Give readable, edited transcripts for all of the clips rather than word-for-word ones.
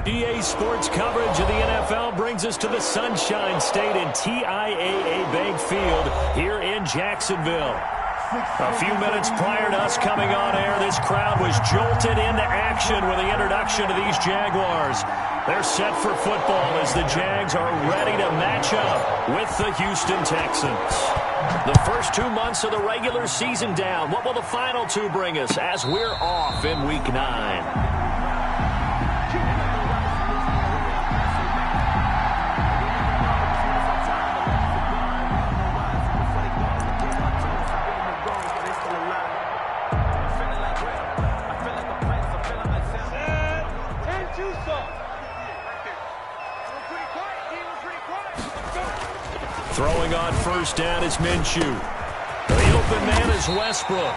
EA Sports coverage of the NFL brings us to the Sunshine State and TIAA Bank Field here in Jacksonville. A few minutes prior to us coming on air, this crowd was jolted into action with the introduction of these Jaguars. They're set for football as the Jags are ready to match up with the Houston Texans. The first 2 months of the regular season down. What will the final two bring us as we're off in Week 9? Throwing on first down is Minshew. The open man is Westbrook.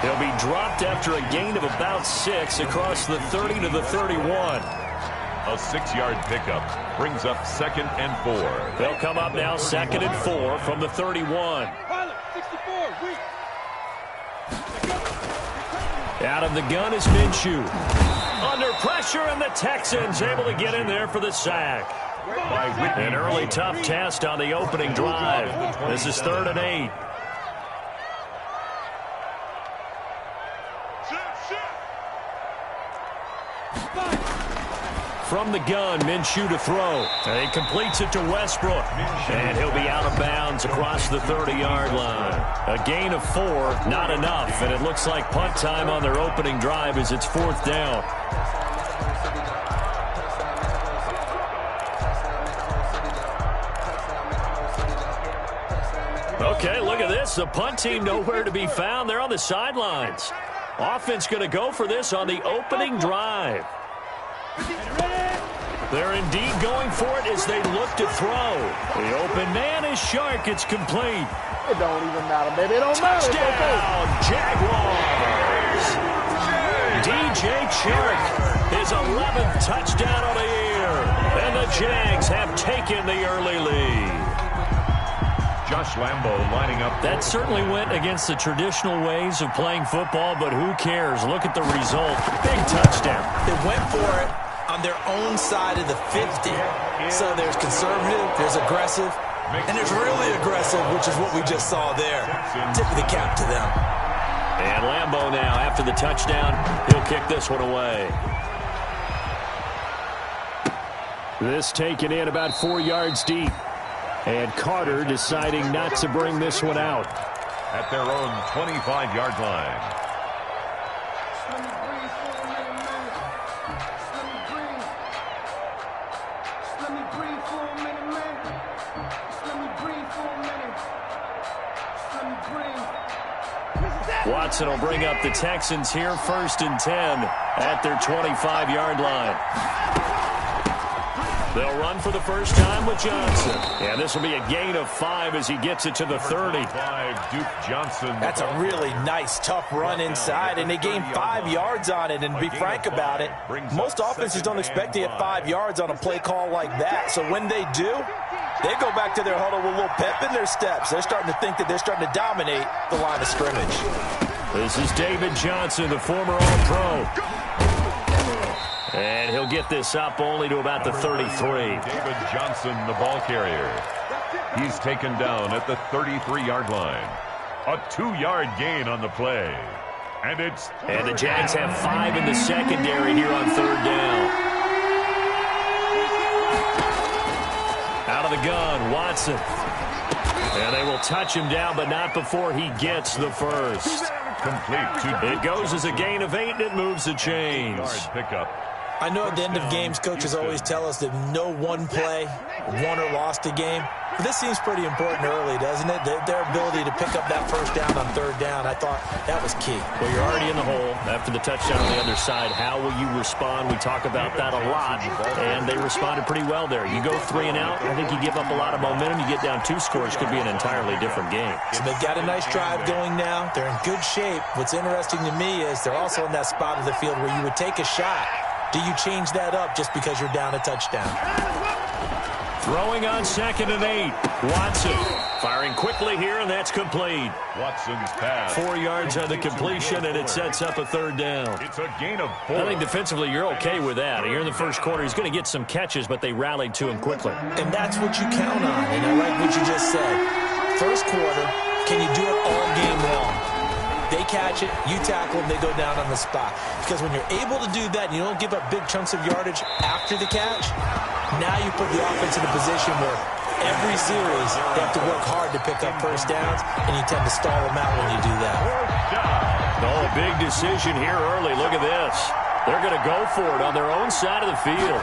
He'll be dropped after a gain of about 6 across the 30 to the 31. A 6-yard pickup brings up 2nd and 4. They'll come up now 2nd and 4 from the 31. Out of the gun is Minshew. Under pressure, and the Texans able to get in there for the sack. An early tough test on the opening drive. This is 3rd and 8. From the gun, Minshew to throw. And he completes it to Westbrook. And he'll be out of bounds across the 30-yard line. A gain of 4, not enough. And it looks like punt time on their opening drive as it's 4th down. Okay, look at this. The punt team nowhere to be found. They're on the sidelines. Offense going to go for this on the opening drive. They're indeed going for it as they look to throw. The open man is Shark. It's complete. It don't even matter, baby. It don't matter. Touchdown, Jaguars. DJ Chark, his 11th touchdown of the year. And the Jags have taken the early lead. Josh Lambo lining up. That certainly went against the traditional ways of playing football, but who cares? Look at the result. Big touchdown. They went for it on their own side of the 50. So there's conservative, there's aggressive, and there's really aggressive, which is what we just saw there. Tip of the cap to them. And Lambo now, after the touchdown, he'll kick this one away. This taken in about 4 yards deep. And Carter deciding not to bring this one out. At their own 25-yard line. Watson will bring up the Texans here, 1st and 10 at their 25-yard line. They'll run for the first time with Johnson. And this will be a gain of 5 as he gets it to the 30. Duke Johnson. That's a really nice, tough run inside, and they gained 5 yards on it. And to be frank about it, most offenses don't expect to get 5 yards on a play call like that. So when they do, they go back to their huddle with a little pep in their steps. They're starting to think that they're starting to dominate the line of scrimmage. This is David Johnson, the former All-Pro. And he'll get this up only to about the 33. David Johnson, the ball carrier. He's taken down at the 33-yard line. A 2-yard gain on the play. And the Jags have 5 in the secondary here on 3rd down. Out of the gun, Watson. And they will touch him down, but not before he gets the first. Complete. It goes as a gain of 8, and it moves the chains. Yard pickup. I know at the end of games, coaches always tell us that no one play won or lost a game. But this seems pretty important early, doesn't it? Their ability to pick up that first down on 3rd down, I thought that was key. Well, you're already in the hole after the touchdown on the other side. How will you respond? We talk about that a lot, and they responded pretty well there. You go 3 and out, I think you give up a lot of momentum. You get down 2 scores, could be an entirely different game. So they've got a nice drive going now. They're in good shape. What's interesting to me is they're also in that spot of the field where you would take a shot. Do you change that up just because you're down a touchdown? Throwing on 2nd and 8. Watson firing quickly here, and that's complete. Watson's pass. 4 yards on the completion, and it sets up a 3rd down. It's a gain of 4. I think defensively you're okay with that. Here in the first quarter, he's going to get some catches, but they rallied to him quickly. And that's what you count on, and I like what you just said. First quarter, can you do it all game long? They catch it, you tackle them, they go down on the spot. Because when you're able to do that and you don't give up big chunks of yardage after the catch, now you put the offense in a position where every series they have to work hard to pick up first downs, and you tend to stall them out when you do that. Oh, a big decision here early. Look at this. They're going to go for it on their own side of the field.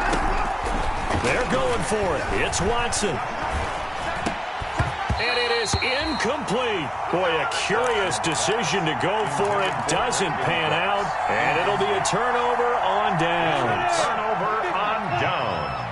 They're going for it. It's Watson. And it is incomplete. Boy, a curious decision to go for it. Doesn't pan out. And it'll be a turnover on downs. Turnover on downs.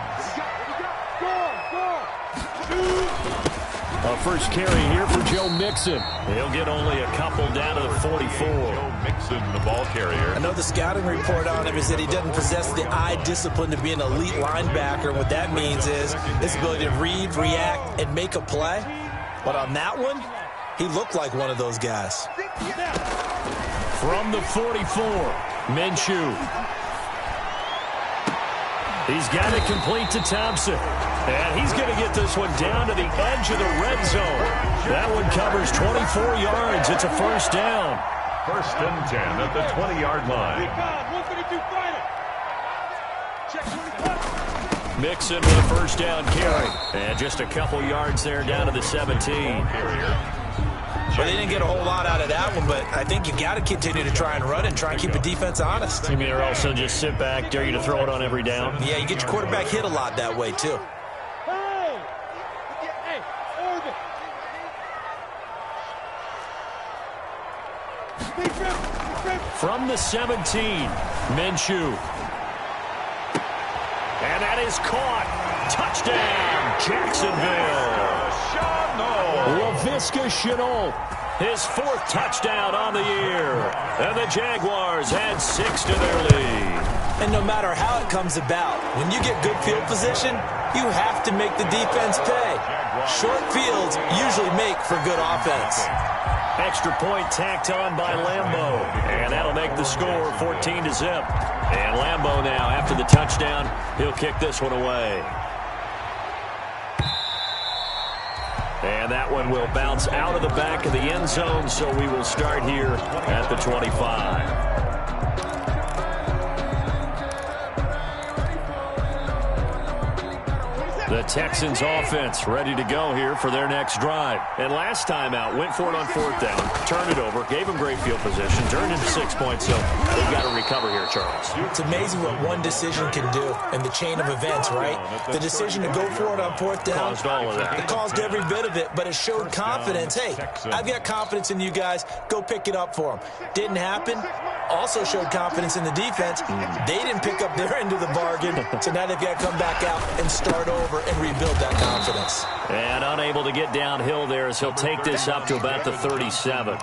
A first carry here for Joe Mixon. He'll get only a couple down to the 44. Joe Mixon, the ball carrier. I know the scouting report on him is that he doesn't possess the eye discipline to be an elite linebacker. And what that means is his ability to read, react, and make a play. But on that one, he looked like one of those guys. From the 44, Minshew. He's got it complete to Thompson. And he's going to get this one down to the edge of the red zone. That one covers 24 yards. It's a first down. 1st and 10 at the 20-yard line. Mixon with a first down carry. And just a couple yards there down to the 17. But they didn't get a whole lot out of that one, but I think you got to continue to try and run and try and keep the defense honest. You mean or also just sit back, dare you to throw it on every down? Yeah, you get your quarterback hit a lot that way, too. From the 17, Minshew. And that is caught. Touchdown, Jacksonville. Laviska Shenault, his 4th touchdown on the year. And the Jaguars add 6 to their lead. And no matter how it comes about, when you get good field position, you have to make the defense pay. Short fields usually make for good offense. Extra point tacked on by Lambeau. And that'll make the score 14-0. And Lambeau now, after the touchdown, he'll kick this one away. And that one will bounce out of the back of the end zone, so we will start here at the 25. The Texans offense ready to go here for their next drive. And last time out, went for it on 4th down, turned it over, gave them great field position, turned into 6 points, so they've got to recover here, Charles. It's amazing what one decision can do in the chain of events, right? The decision to go for it on 4th down. Caused all of that. It caused every bit of it, but it showed confidence. Hey, I've got confidence in you guys. Go pick it up for them. Didn't happen. Also showed confidence in the defense. They didn't pick up their end of the bargain, so now they've got to come back out and start over and rebuild that confidence. And unable to get downhill there as he'll take this up to about the 37.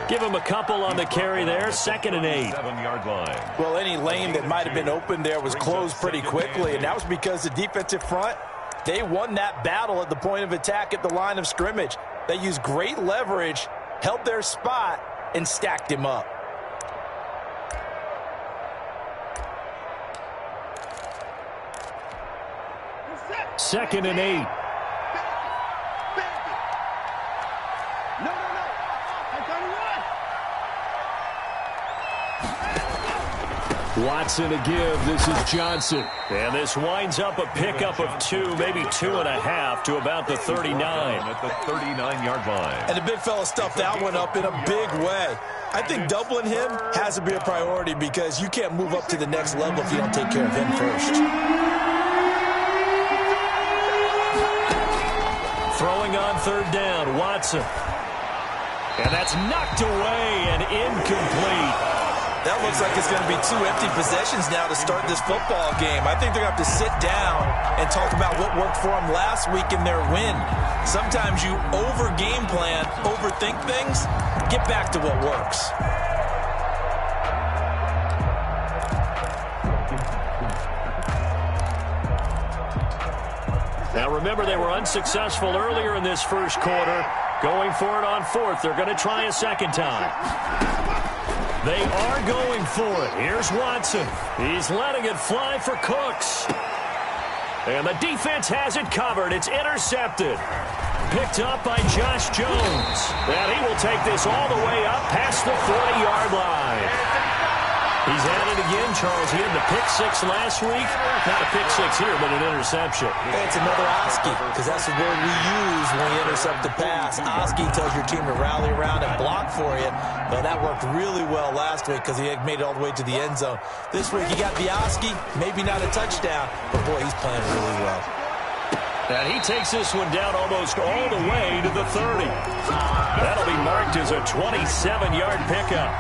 Give him a couple on the carry there. 2nd and 8. 7-yard line. Well, any lane that might have been open there was closed pretty quickly, and that was because the defensive front, they won that battle at the point of attack at the line of scrimmage. They used great leverage, held their spot, and stacked him up. 2nd and 8. Watson to give. This is Johnson. And this winds up a pickup of 2, maybe 2.5 to about the 39. At the 39-yard line. And the big fella stuffed that one up in a big way. I think doubling him has to be a priority because you can't move up to the next level if you don't take care of him first. Throwing on 3rd down, Watson. And that's knocked away and incomplete. That looks like it's going to be 2 empty possessions now to start this football game. I think they're going to have to sit down and talk about what worked for them last week in their win. Sometimes you over-game plan, overthink things, get back to what works. Now remember, they were unsuccessful earlier in this first quarter. Going for it on fourth. They're going to try a second time. They are going for it. Here's Watson. He's letting it fly for Cooks. And the defense has it covered. It's intercepted. Picked up by Josh Jones. And he will take this all the way up past the 40-yard line. He's at it again, Charles. He had the pick six last week. Not a pick six here, but an interception. It's another Oski, because that's the word we use when we intercept the pass. Oski tells your team to rally around and block for you. But that worked really well last week because he had made it all the way to the end zone. This week he got the Oski, maybe not a touchdown, but boy, he's playing really well. And he takes this one down almost all the way to the 30. That'll be marked as a 27-yard pickup.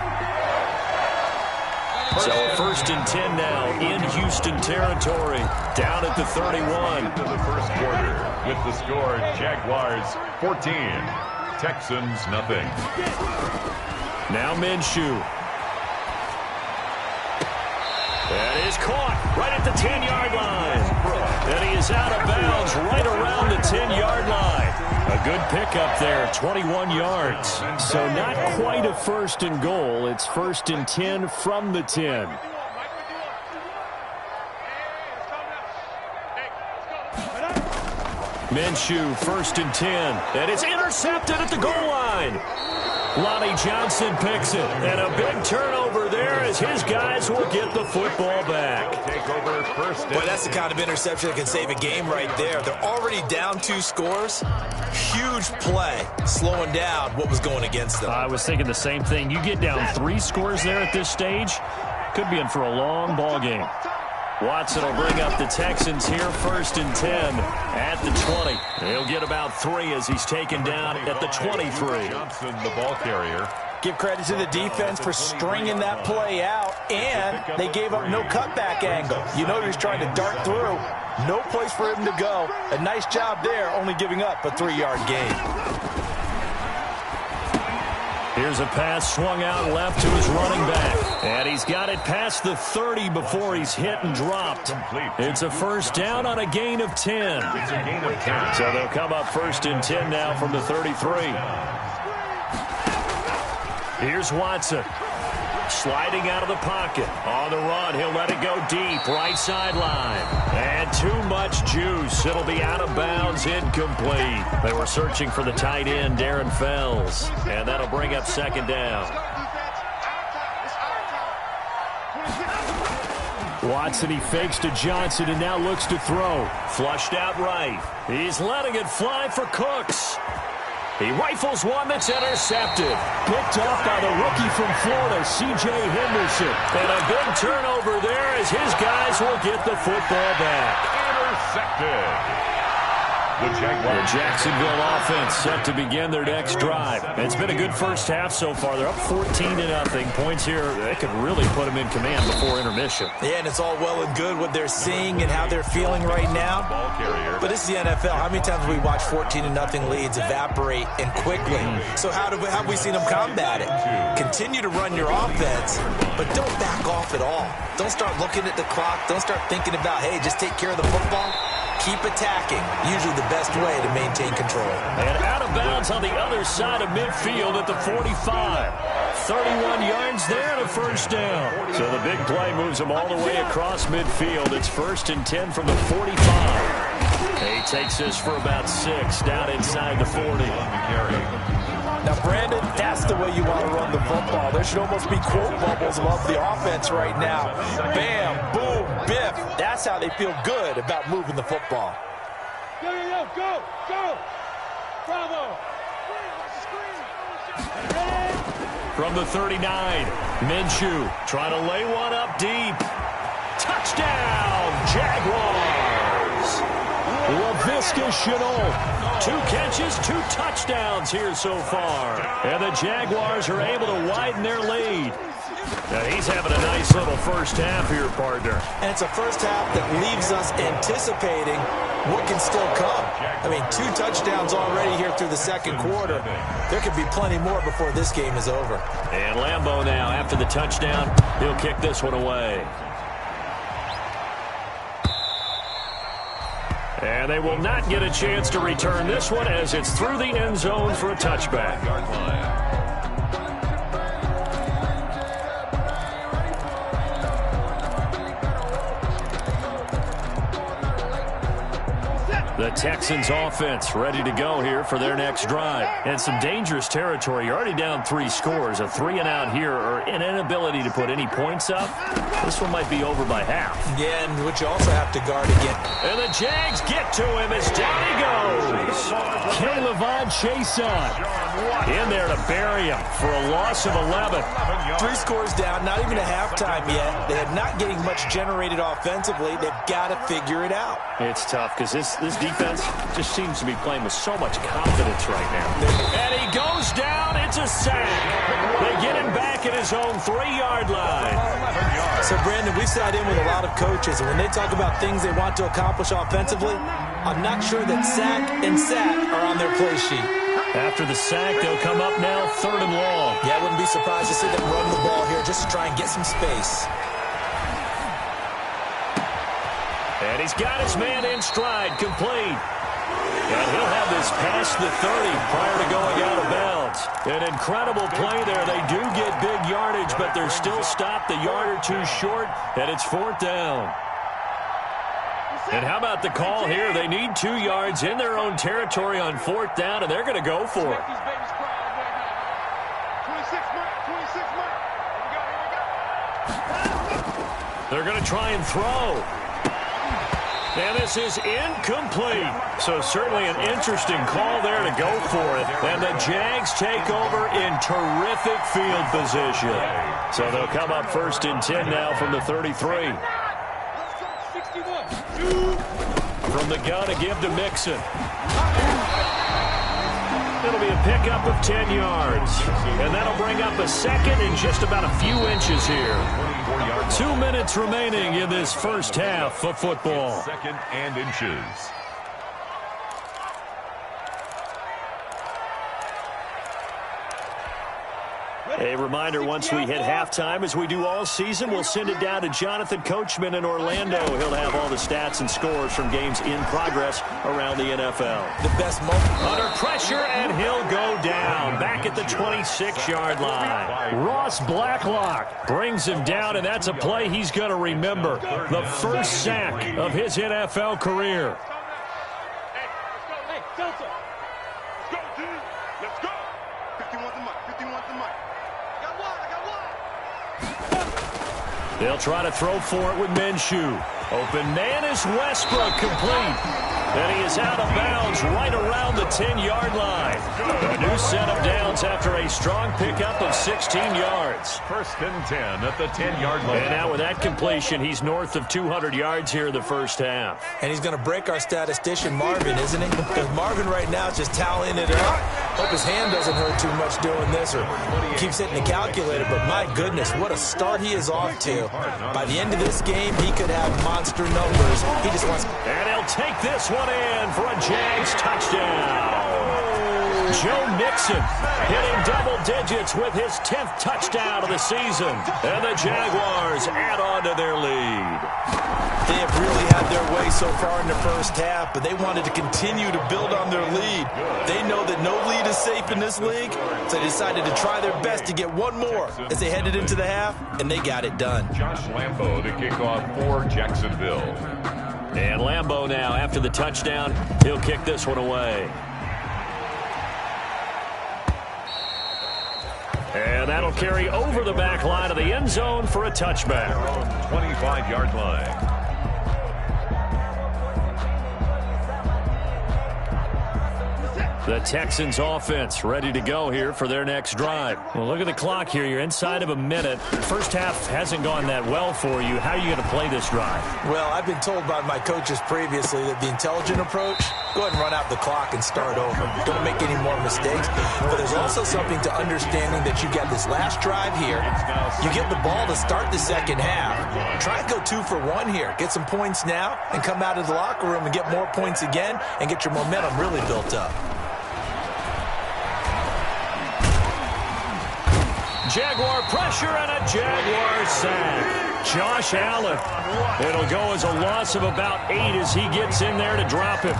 So a 1st and 10 now in Houston territory, down at the 31. Into the first quarter with the score: Jaguars 14, Texans nothing. Now Minshew. That is caught right at the 10-yard line. And he is out of bounds right around the 10-yard line. A good pickup there, 21 yards. So not quite a 1st and goal. It's 1st and 10 from the 10. Minshew, 1st and 10. And it's intercepted at the goal line. Lonnie Johnson picks it. And a big turnover there as his guys will get the football back. Take over first. Boy, that's the kind of interception that can save a game right there. They're already down 2 scores. Huge play, slowing down what was going against them. I was thinking the same thing. You get down 3 scores there at this stage, could be in for a long ball game. Watson will bring up the Texans here, 1st and 10 at the 20. He'll get about 3 as he's taken down at the 23. Johnson, the ball carrier. Give credit to the defense for stringing that play out, and they gave up no cutback angle. You know he's trying to dart through. No place for him to go. A nice job there, only giving up a 3-yard gain. Here's a pass swung out left to his running back. And he's got it past the 30 before he's hit and dropped. It's a 1st down on a gain of 10. It's a gain of 10. So they'll come up 1st and 10 now from the 33. Here's Watson. Sliding out of the pocket. On the run, he'll let it go deep. Right sideline. And too much juice. It'll be out of bounds, incomplete. They were searching for the tight end, Darren Fells. And that'll bring up 2nd down. Watson, he fakes to Johnson and now looks to throw. Flushed out right. He's letting it fly for Cooks. He rifles one that's intercepted. Picked up by the rookie from Florida, C.J. Henderson. And a big turnover there as his guys will get the football back. Intercepted. The Jacksonville offense set to begin their next drive. It's been a good first half so far. They're up 14-0. Points here, they could really put them in command before intermission. Yeah, and it's all well and good what they're seeing and how they're feeling right now. But this is the NFL. How many times have we watched 14-0 leads evaporate and quickly? So how have we seen them combat it? Continue to run your offense, but don't back off at all. Don't start looking at the clock. Don't start thinking about, hey, just take care of the football. Keep attacking. Usually the best way to maintain control. And out of bounds on the other side of midfield at the 45. 31 yards there and a 1st down. So the big play moves them all the way across midfield. It's 1st and 10 from the 45. He takes this for about 6 down inside the 40. Now, Brandon, that's the way you want to run the football. There should almost be quote bubbles above the offense right now. Bam, boom, biff. That's how they feel good about moving the football. Go, Bravo. From the 39, Minshew trying to lay one up deep. Touchdown, Jaguars. LaVisca Chenault. 2 catches, 2 touchdowns here so far. And the Jaguars are able to widen their lead. Now he's having a nice little first half here, partner. And it's a first half that leaves us anticipating what can still come. I mean, 2 touchdowns already here through the second quarter. There could be plenty more before this game is over. And Lambeau now, after the touchdown, he'll kick this one away. And they will not get a chance to return this one as it's through the end zone for a touchback. The Texans offense ready to go here for their next drive. And some dangerous territory. You're already down 3 scores. A 3 and out here or an inability to put any points up. This one might be over by half. Yeah, and what you also have to guard again. And the Jags get to him as down he goes. K'Lavon Chaisson in there to bury him for a loss of 11. 3 scores down, not even a halftime yet. They're not getting much generated offensively. They've got to figure it out. It's tough because this defense just seems to be playing with so much confidence right now. And he goes down. It's a sack. They get him back at his own 3-yard line. So, Brandon, we sat in with a lot of coaches, and when they talk about things they want to accomplish offensively, I'm not sure that sack and sack are on their play sheet. After the sack, they'll come up now 3rd and long. Yeah, I wouldn't be surprised to see them run the ball here just to try and get some space. And he's got his man in stride, complete. And he'll have this past the 30 prior to going out of bounds. An incredible play there. They do get big yardage, but they're still stopped a yard or 2 short, and it's 4th down. And how about the call here? They need 2 yards in their own territory on 4th down, and they're going to go for it. They're going to try and throw. And this is incomplete. So certainly an interesting call there to go for it. And the Jags take over in terrific field position. So they'll come up 1st and 10 now from the 33. From the gun, a give to Mixon. It'll be a pickup of 10 yards. And that'll bring up a 2nd and just about a few inches here. 2 minutes remaining in this first half of football. 2nd and inches. A reminder, once we hit halftime, as we do all season, we'll send it down to Jonathan Coachman in Orlando. He'll have all the stats and scores from games in progress around the NFL. The best moment. Under pressure, and he'll go down. Back at the 26-yard line. Ross Blacklock brings him down, and that's a play he's going to remember. The first sack of his NFL career. Hey, Delta. Let's go, dude. Let's go. 51 to Mike. 51 to Mike. They'll try to throw for it with Minshew. Open man is Westbrook, complete. And he is out of bounds right around the 10-yard line. A new set of downs after a strong pickup of 16 yards. 1st and 10 at the 10-yard line. And now with that completion, he's north of 200 yards here in the first half. And he's going to break our statistician Marvin, isn't he? Because Marvin right now is just tallying it up. Hope his hand doesn't hurt too much doing this or keeps hitting the calculator. But my goodness, what a start he is off to. By the end of this game, he could have monster numbers. He just wants... And he'll take this one in for a Jags touchdown. Joe Mixon hitting double digits with his 10th touchdown of the season. And the Jaguars add on to their lead. They have really had their way so far in the first half, but they wanted to continue to build on their lead. They know that no lead is safe in this league, so they decided to try their best to get one more as they headed into the half, and they got it done. Josh Lambo to kick off for Jacksonville. And Lambo now, after the touchdown, he'll kick this one away. And that'll carry over the back line of the end zone for a touchback. 25-yard line. The Texans offense ready to go here for their next drive. Well, look at the clock here. You're inside of a minute. The first half hasn't gone that well for you. How are you going to play this drive? Well, I've been told by my coaches previously that the intelligent approach, go ahead and run out the clock and start over. Don't make any more mistakes. But there's also something to understanding that you got this last drive here. You get the ball to start the second half. Try and go 2 for 1 here. Get some points now and come out of the locker room and get more points again and get your momentum really built up. Jaguar pressure and a Jaguar sack. Josh Allen. It'll go as a loss of about 8 as he gets in there to drop him.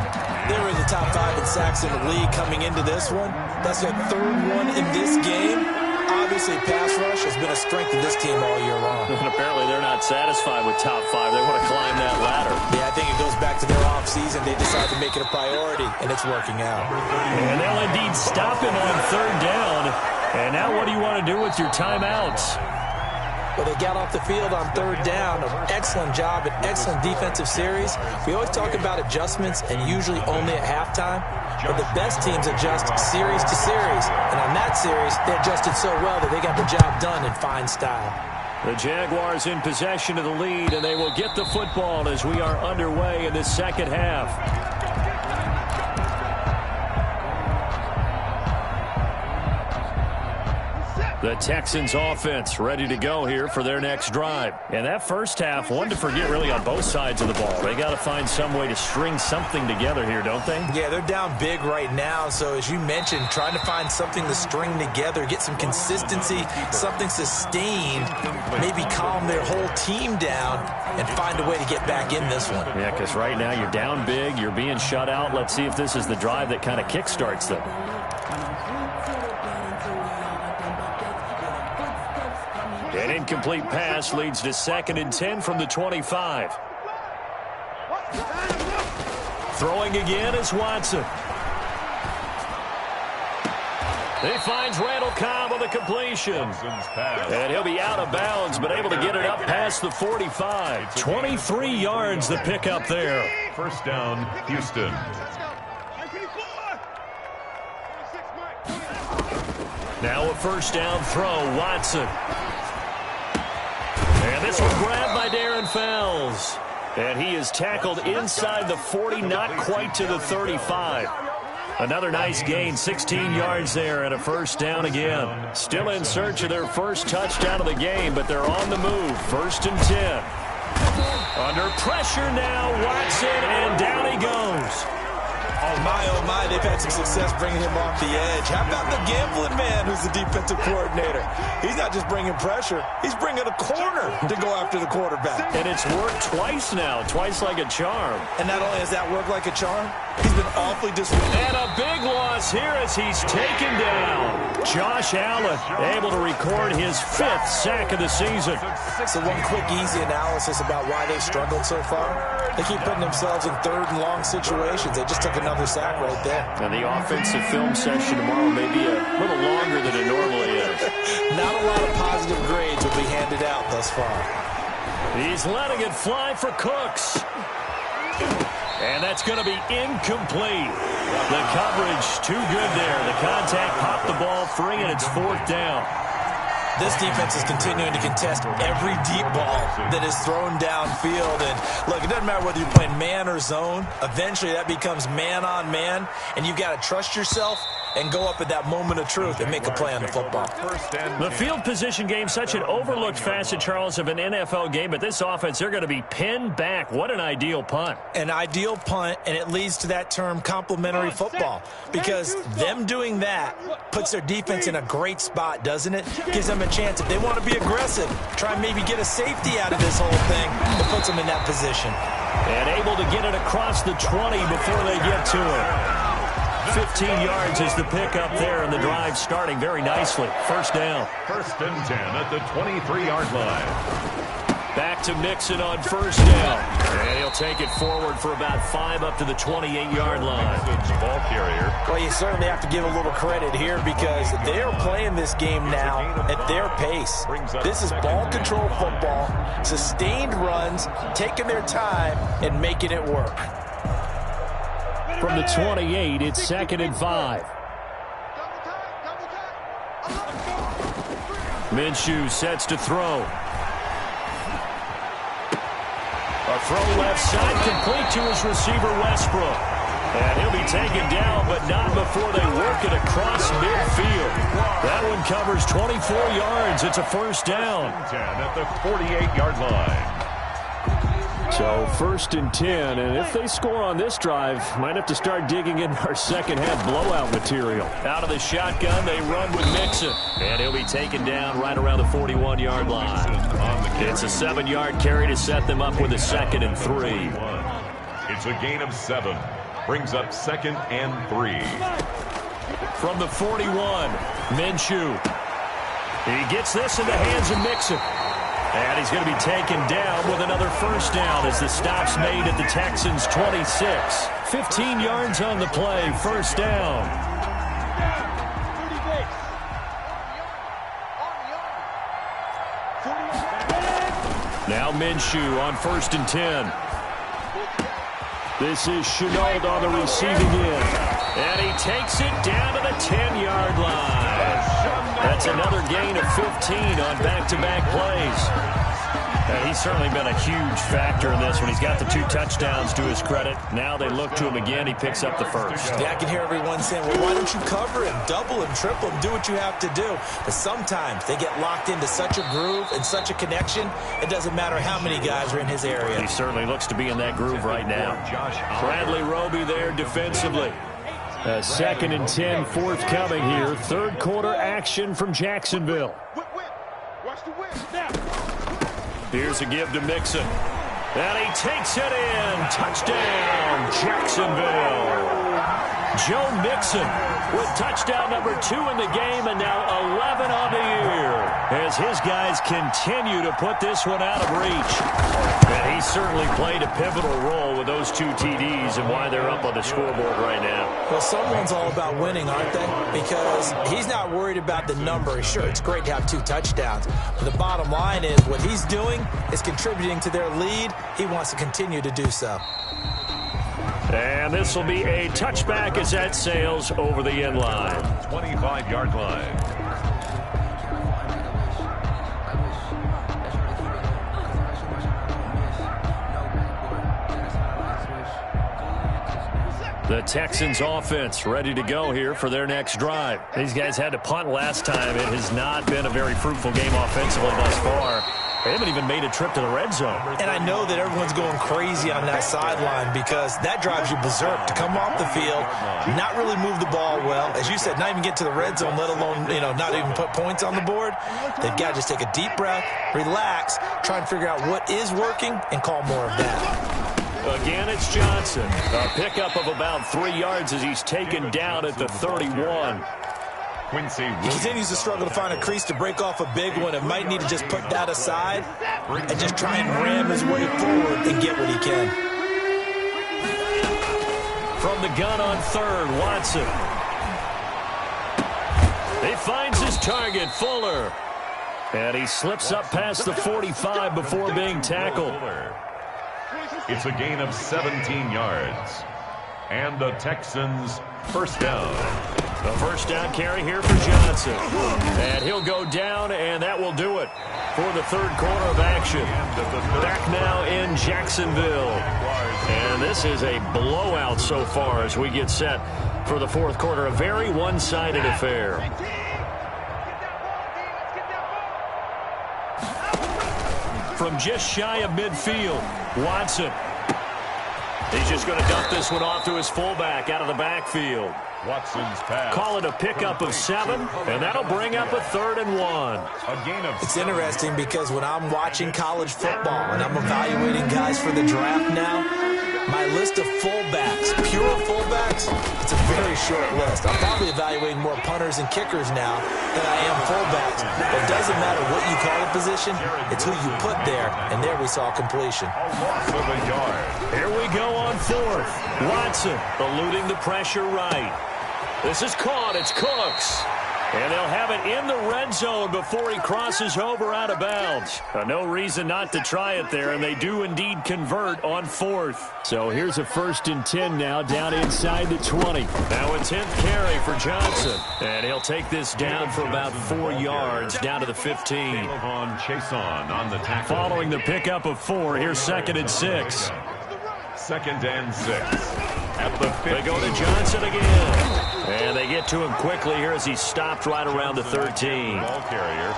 They were in the top 5 in sacks in the league coming into this one. That's their 3rd one in this game. Obviously, pass rush has been a strength of this team all year long. And apparently they're not satisfied with top 5. They want to climb that ladder. Yeah, I think it goes back to their offseason. They decided to make it a priority, and it's working out. And they'll indeed stop him on 3rd down. And now what do you want to do with your timeouts? Well, they got off the field on 3rd down. An excellent job, an excellent defensive series. We always talk about adjustments, and usually only at halftime. But the best teams adjust series to series. And on that series, they adjusted so well that they got the job done in fine style. The Jaguars in possession of the lead, and they will get the football as we are underway in the second half. The Texans offense ready to go here for their next drive. And that first half, one to forget really on both sides of the ball. They got to find some way to string something together here, don't they? Yeah, they're down big right now. So as you mentioned, trying to find something to string together, get some consistency, something sustained, maybe calm their whole team down and find a way to get back in this one. Yeah, because right now you're down big, you're being shut out. Let's see if this is the drive that kind of kickstarts them. An incomplete pass leads to 2nd and 10 from the 25. Throwing again is Watson. He finds Randall Cobb on the completion. And he'll be out of bounds, but able to get it up past the 45. 23 yards the pickup there. 1st down, Houston. Now a 1st down throw, Watson. And this one grabbed by Darren Fells. And he is tackled inside the 40, not quite to the 35. Another nice gain, 16 yards there and a 1st down again. Still in search of their first touchdown of the game, but they're on the move. 1st and 10. Under pressure now, Watson, and down he goes. Oh, my, they've had some success bringing him off the edge. How about the gambling man who's the defensive coordinator? He's not just bringing pressure, he's bringing a corner to go after the quarterback. And it's worked twice now, twice like a charm. And not only has that worked like a charm, he's been awfully disrespectful. And a big loss here as he's taken down. Josh Allen able to record his 5th sack of the season. So one quick, easy analysis about why they've struggled so far. They keep putting themselves in 3rd and long situations. They just took another sack right there. And the offensive film session tomorrow may be a little longer than it normally is. Not a lot of positive grades will be handed out thus far. He's letting it fly for Cooks. And that's going to be incomplete. The coverage too good there. The contact popped the ball free, and it's 4th down. This defense is continuing to contest every deep ball that is thrown downfield. And look, it doesn't matter whether you're playing man or zone. Eventually, that becomes man on man, and you've got to trust yourself and go up at that moment of truth and make a play on the football. The field position game, such an overlooked facet, Charles, of an NFL game, but this offense, they're going to be pinned back. What an ideal punt. An ideal punt, and it leads to that term complementary football, because them doing that puts their defense in a great spot, doesn't it? Gives them a chance. If they want to be aggressive, try and maybe get a safety out of this whole thing, it puts them in that position. And able to get it across the 20 before they get to it. 15 yards is the pickup there, and the drive starting very nicely. 1st down. 1st and 10 at the 23-yard line. Back to Mixon on 1st down. And he'll take it forward for about 5 up to the 28-yard line. Ball carrier. Well, you certainly have to give a little credit here because they're playing this game now at their pace. This is ball control football, sustained runs, taking their time, and making it work. From the 28, it's 2nd and 5. Minshew sets to throw. A throw left side, complete to his receiver, Westbrook. And he'll be taken down, but not before they work it across midfield. That one covers 24 yards. It's a 1st down. 10 at the 48-yard line. So 1st and 10, and if they score on this drive, might have to start digging in our second half blowout material. Out of the shotgun, they run with Mixon, and he'll be taken down right around the 41-yard line. It's a 7-yard carry to set them up with a 2nd and 3. It's a gain of 7. Brings up 2nd and 3. From the 41, Minshew. He gets this in the hands of Mixon. And he's going to be taken down with another 1st down as the stop's made at the Texans' 26. 15 yards on the play, 1st down. Now Minshew on 1st and 10. This is Shenault on the receiving end. And he takes it down to the 10-yard line. That's another gain of 15 on back-to-back plays. And he's certainly been a huge factor in this when he's got the 2 touchdowns to his credit. Now they look to him again. He picks up the 1st. Yeah, I can hear everyone saying, well, why don't you cover him, double him, triple him, do what you have to do. But sometimes they get locked into such a groove and such a connection, it doesn't matter how many guys are in his area. He certainly looks to be in that groove right now. Bradley Roby there defensively. 2nd and 10 forthcoming here. 3rd quarter action from Jacksonville. Here's a give to Mixon. And he takes it in. Touchdown, Jacksonville. Joe Mixon with touchdown number 2 in the game and now 11 on the year as his guys continue to put this one out of reach. And he certainly played a pivotal role with those 2 TDs and why they're up on the scoreboard right now. Well, someone's all about winning, aren't they? Because he's not worried about the number. Sure, it's great to have 2 touchdowns. But the bottom line is what he's doing is contributing to their lead. He wants to continue to do so. And this will be a touchback as that sails over the end line. 25-yard line. The Texans offense ready to go here for their next drive. These guys had to punt last time. It has not been a very fruitful game offensively thus far. They haven't even made a trip to the red zone. And I know that everyone's going crazy on that sideline because that drives you berserk to come off the field, not really move the ball well. As you said, not even get to the red zone, let alone, not even put points on the board. They've got to just take a deep breath, relax, try and figure out what is working, and call more of that. Again, it's Johnson. A pickup of about 3 yards as he's taken down at the 31. He continues to struggle to find a crease to break off a big one and might need to just put that aside and just try and ram his way forward and get what he can. From the gun on 3rd, Watson. He finds his target, Fuller. And he slips up past the 45 before being tackled. It's a gain of 17 yards. And the Texans' 1st down. The 1st down carry here for Johnson. And he'll go down, and that will do it for the 3rd quarter of action. Back now in Jacksonville. And this is a blowout so far as we get set for the 4th quarter. A very one-sided affair. From just shy of midfield, Watson. He's just going to dump this one off to his fullback out of the backfield. Watson's pass. Call it a pickup of 7, and that'll bring up a 3rd and 1. A gain of It's interesting because when I'm watching college football and I'm evaluating guys for the draft now, my list of fullbacks, pure fullbacks, it's a very short list. I'm probably evaluating more punters and kickers now than I am fullbacks. It doesn't matter what you call a position, it's who you put there, and there we saw completion. a loss of a yard. Here we go on 4th. Watson eluding the pressure right. This is caught. It's Cooks. And they'll have it in the red zone before he crosses over out of bounds. No reason not to try it there, and they do indeed convert on 4th. So here's a 1st and 10 now down inside the 20. Now a 10th carry for Johnson. And he'll take this down for about 4 yards down to the 15. Chason on the tackle. Following the pickup of 4, here's 2nd and 6. 2nd and 6. At the 15. They go to Johnson again. And they get to him quickly here as he's stopped right around the 13. Ball carrier.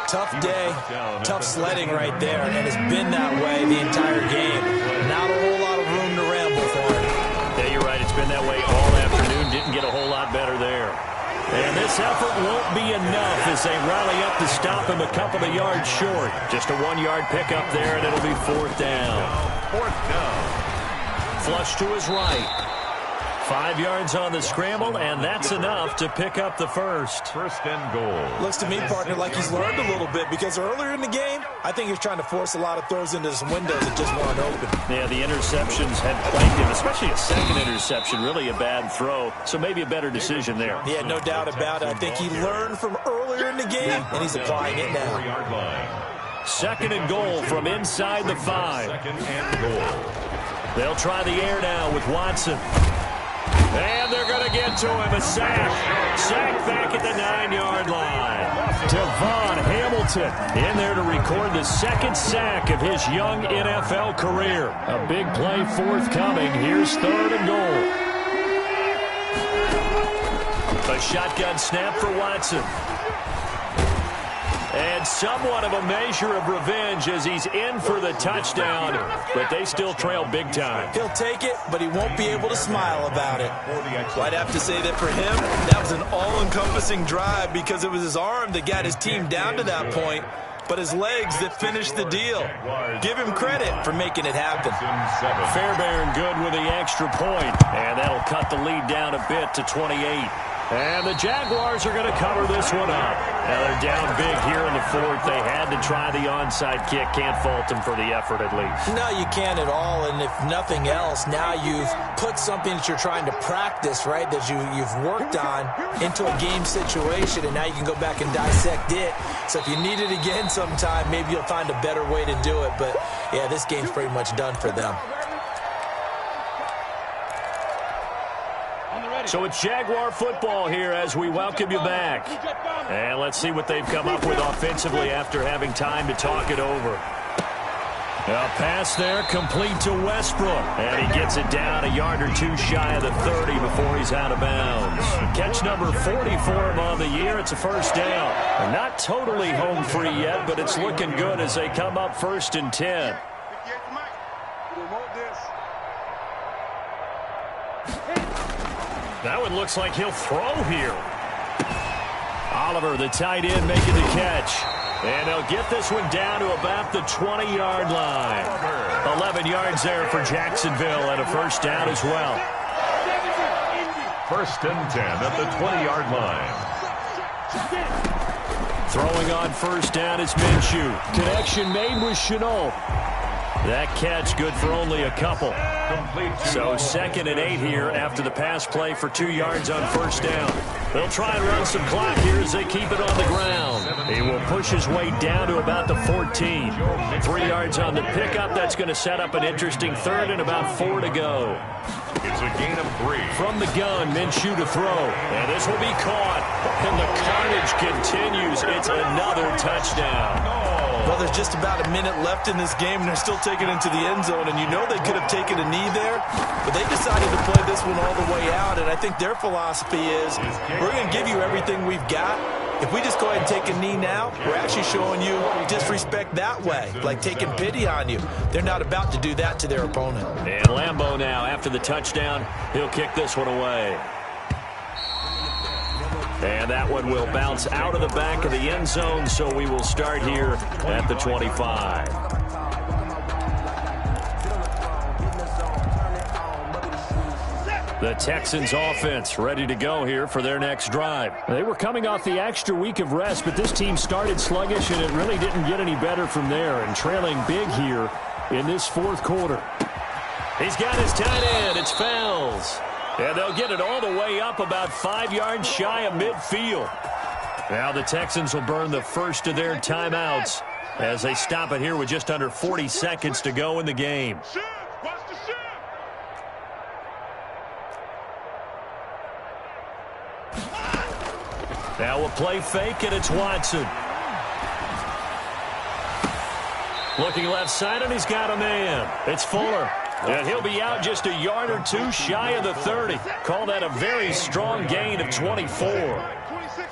Tough day, tough sledding right there, and it's been that way the entire game. Not a whole lot of room to ramble for him. Yeah, you're right. It's been that way all afternoon. Didn't get a whole lot better there. And this effort won't be enough as they rally up to stop him a couple of yards short. Just a 1-yard pickup there, and it'll be 4th down. 4th down. Flush to his right. 5 yards on the scramble, and that's enough to pick up the first. 1st and goal. Looks to me, partner, like he's learned a little bit, because earlier in the game, I think he was trying to force a lot of throws into some windows that just weren't open. Yeah, the interceptions had plagued him, especially a second interception. Really a bad throw, so maybe a better decision there. Yeah, no doubt about it. I think he learned from earlier in the game, and he's applying it now. 4-yard line. 2nd and goal from inside the 5. 2nd and goal. They'll try the air now with Watson. And they're going to get to him. A sack. Sack back at the 9-yard line. Devon Hamilton in there to record the 2nd sack of his young NFL career. A big play forthcoming. Here's 3rd and goal. A shotgun snap for Watson. And somewhat of a measure of revenge as he's in for the touchdown, but they still trail big time. He'll take it, but he won't be able to smile about it. Well, I'd have to say that for him, that was an all-encompassing drive because it was his arm that got his team down to that point, but his legs that finished the deal. Give him credit for making it happen. Fairbairn good with the extra point, and that'll cut the lead down a bit to 28. And the Jaguars are going to cover this one up. Now they're down big here in the 4th. They had to try the onside kick. Can't fault them for the effort at least. No, you can't at all. And if nothing else, now you've put something that you're trying to practice, right, that you've worked on into a game situation, and now you can go back and dissect it. So if you need it again sometime, maybe you'll find a better way to do it. But, yeah, this game's pretty much done for them. So it's Jaguar football here as we welcome you back. And let's see what they've come up with offensively after having time to talk it over. A pass there complete to Westbrook. And he gets it down a yard or two shy of the 30 before he's out of bounds. Catch number 40 for him on the year. It's a 1st down. Not totally home free yet, but it's looking good as they come up 1st and 10. That one looks like he'll throw here. Oliver, the tight end, making the catch. And they'll get this one down to about the 20-yard line. 11 yards there for Jacksonville and a 1st down as well. 1st and 10 at the 20-yard line. Throwing on 1st down is Minshew. Connection made with Chenault. That catch good for only a couple. So 2nd and 8 here after the pass play for 2 yards on 1st down. They'll try and run some clock here as they keep it on the ground. He will push his way down to about the 14. 3 yards on the pickup. That's going to set up an interesting 3rd and about 4 to go. It's a gain of 3. From the gun, Minshew to throw. And this will be caught. And the carnage continues. It's another touchdown. Well, there's just about a minute left in this game, and they're still taking it into the end zone. And you know they could have taken a knee there, but they decided to play this one all the way out. And I think their philosophy is, we're going to give you everything we've got. If we just go ahead and take a knee now, we're actually showing you disrespect that way, like taking pity on you. They're not about to do that to their opponent. And Lambeau now, after the touchdown, he'll kick this one away. And that one will bounce out of the back of the end zone, so we will start here at the 25. The Texans offense ready to go here for their next drive. They were coming off the extra week of rest, but this team started sluggish, and it really didn't get any better from there, and trailing big here in this 4th quarter. He's got his tight end. It's Fells. And they'll get it all the way up about 5 yards shy of midfield. Now the Texans will burn the first of their timeouts as they stop it here with just under 40 seconds to go in the game. Now we'll play fake, and it's Watson. Looking left side, and he's got a man. It's Fuller. And he'll be out just a yard or two shy of the 30. Call that a very strong gain of 24.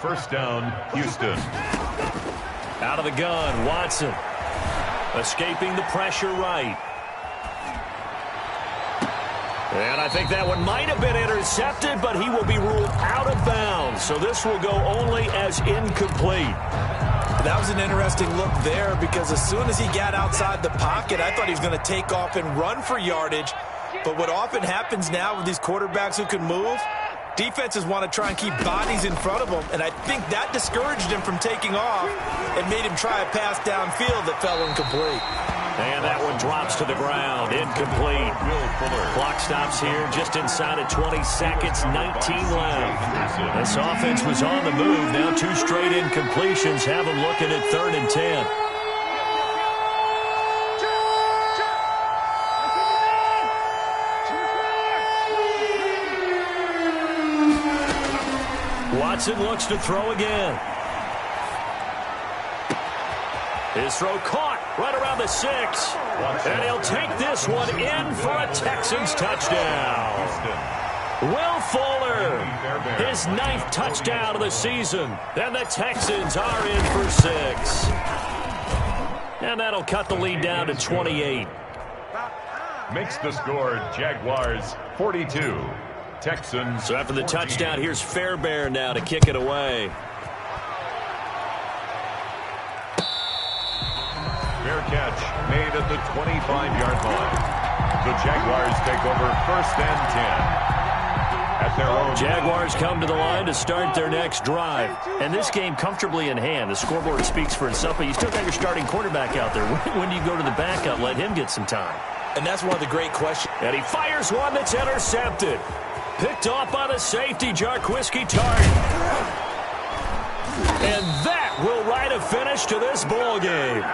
1st down, Houston. Out of the gun, Watson. Escaping the pressure right. And I think that one might have been intercepted, but he will be ruled out of bounds. So this will go only as incomplete. That was an interesting look there because as soon as he got outside the pocket, I thought he was going to take off and run for yardage. But what often happens now with these quarterbacks who can move, defenses want to try and keep bodies in front of them, and I think that discouraged him from taking off and made him try a pass downfield that fell incomplete. And that one drops to the ground, incomplete. Clock stops here just inside of 20 seconds, 19 left. This offense was on the move. Now 2 straight incompletions have them looking at 3rd and 10. Watson looks to throw again. His throw caught right around the 6. And he'll take this one in for a Texans touchdown. Will Fuller, his 9th touchdown of the season. And the Texans are in for 6. And that'll cut the lead down to 28. Makes the score Jaguars 42. Texans. So after the touchdown, here's Fairbairn now to kick it away. Fair catch made at the 25-yard line. The Jaguars take over 1st and 10. At their own. Jaguars come to the line to start their next drive. And this game comfortably in hand. The scoreboard speaks for itself, but you still got your starting quarterback out there. When do you go to the backup? Let him get some time. And that's one of the great questions. And he fires one that's intercepted. Picked off by the safety, Jarquiski Tartt. And that will write a finish to this ball game.